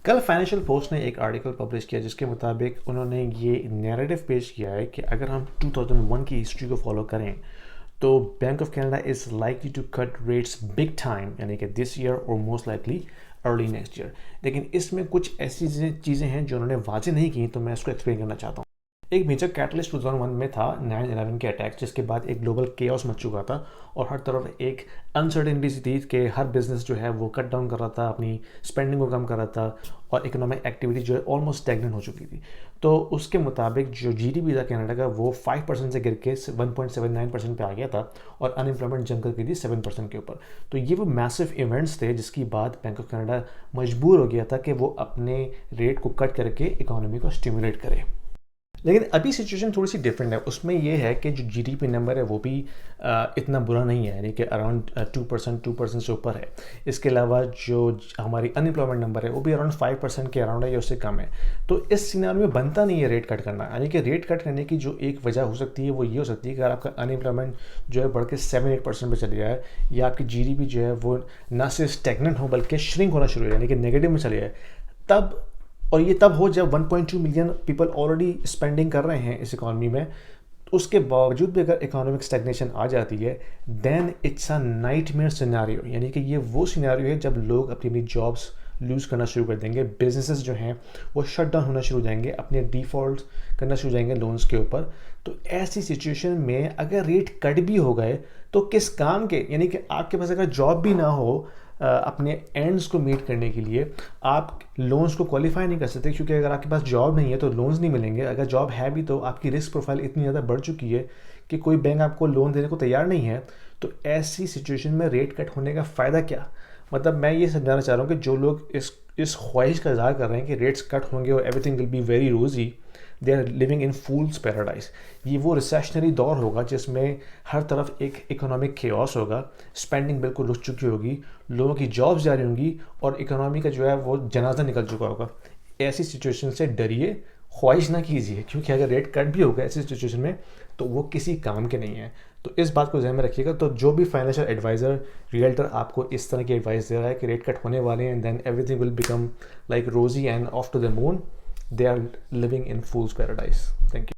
कल financial post ने एक आर्टिकल पब्लिश किया जिसके मुताबिक उन्होंने ये नैरेटिव पेश किया है कि अगर हम 2001 की हिस्ट्री को फॉलो करें तो bank of Canada is likely to cut rates big time, यानी कि दिस ईयर और most likely early next year. लेकिन इसमें कुछ ऐसी चीज़ें हैं जो उन्होंने वाजे नहीं की, तो मैं इसको एक्सप्लेन करना चाहता हूँ। एक मेजर कैटलिस्ट 2001 में था 9/11 के अटैक, जिसके बाद एक ग्लोबल केओस मच चुका था और हर तरफ एक अनसर्टेनिटी सी थी कि हर बिजनेस जो है वो कट डाउन कर रहा था, अपनी स्पेंडिंग को कम कर रहा था और इकोनॉमिक एक्टिविटी जो है ऑलमोस्ट स्टैग्नेंट हो चुकी थी। तो उसके मुताबिक जो जीडीपी था कनाडा का वो 5% से गिर के 1.79% पे आ गया था और अनएम्प्लॉयमेंट जम कर गई थी 7% के ऊपर। तो ये वो मैसिव इवेंट्स थे जिसकी बाद बैंक ऑफ कनाडा मजबूर हो गया था कि वो अपने रेट को कट करके इकोनॉमी को स्टिमुलेट करे। लेकिन अभी सिचुएशन थोड़ी सी डिफरेंट है। उसमें ये है कि जो जीडीपी नंबर है वो भी इतना बुरा नहीं है, यानी कि अराउंड 2% से ऊपर है। इसके अलावा जो हमारी अनएम्प्लॉयमेंट नंबर है वो भी अराउंड 5% के अराउंड है या उससे कम है। तो इस सिनेरियो में बनता नहीं है रेट कट करना, यानी कि रेट कट करने की जो एक वजह हो सकती है वो ये हो सकती है कि अगर आपका अनएम्प्लॉयमेंट जो है बढ़ के 7-8% पर चली जाए या आपकी जीडीपी जो है वो ना सिर्फ स्टेगनेंट हो बल्कि श्रिंक होना शुरू हो जाए, यानी कि नेगेटिव में चली जाए, तब और ये तब हो जब 1.2 मिलियन पीपल ऑलरेडी स्पेंडिंग कर रहे हैं इस इकॉनमी में। उसके बावजूद भी अगर इकोनॉमिक स्टैग्नेशन आ जाती है then it's a nightmare scenario, यानी कि ये वो सिनेरियो है जब लोग अपनी अपनी जॉब्स लूज़ करना शुरू कर देंगे, बिजनेसेस जो हैं वो शट डाउन होना शुरू हो जाएंगे, अपने डिफ़ॉल्ट करना शुरू हो जाएंगे लोन्स के ऊपर। तो ऐसी सिचुएशन में अगर रेट कट भी हो गए तो किस काम के, यानी कि आपके पास अगर जॉब भी ना हो अपने एंड्स को मीट करने के लिए आप लोन्स को क्वालिफाई नहीं कर सकते, क्योंकि अगर आपके पास जॉब नहीं है तो लोन्स नहीं मिलेंगे। अगर जॉब है भी तो आपकी रिस्क प्रोफाइल इतनी ज़्यादा बढ़ चुकी है कि कोई बैंक आपको लोन देने को तैयार नहीं है। तो ऐसी सिचुएशन में रेट कट होने का फ़ायदा क्या? मतलब मैं ये समझाना चाह रहा हूँ कि जो लोग इस ख्वाहिश का इज़हार कर रहे हैं कि रेट्स कट होंगे और everything will be very rosy, they are living in fools paradise. ये वो रिसेशनरी दौर होगा जिसमें हर तरफ एक इकोनॉमिक केओस होगा, स्पेंडिंग बिल्कुल रुक चुकी होगी, लोगों की जॉब्स जारी होंगी और इकोनॉमी का जो है वो जनाजा निकल चुका होगा। ऐसी सिचुएशन से डरिए, ख्वाहिश ना कीजिए, क्योंकि अगर रेट कट भी होगा ऐसी सिचुएशन में तो वो किसी काम के नहीं है। तो इस बात को ध्यान में रखिएगा। तो जो भी फाइनेंशियल एडवाइज़र, रियल्टर आपको इस तरह की एडवाइस दे रहा है कि रेट कट होने वाले हैं and then everything will become like rosy and off to the moon, they are living in fool's paradise. Thank you.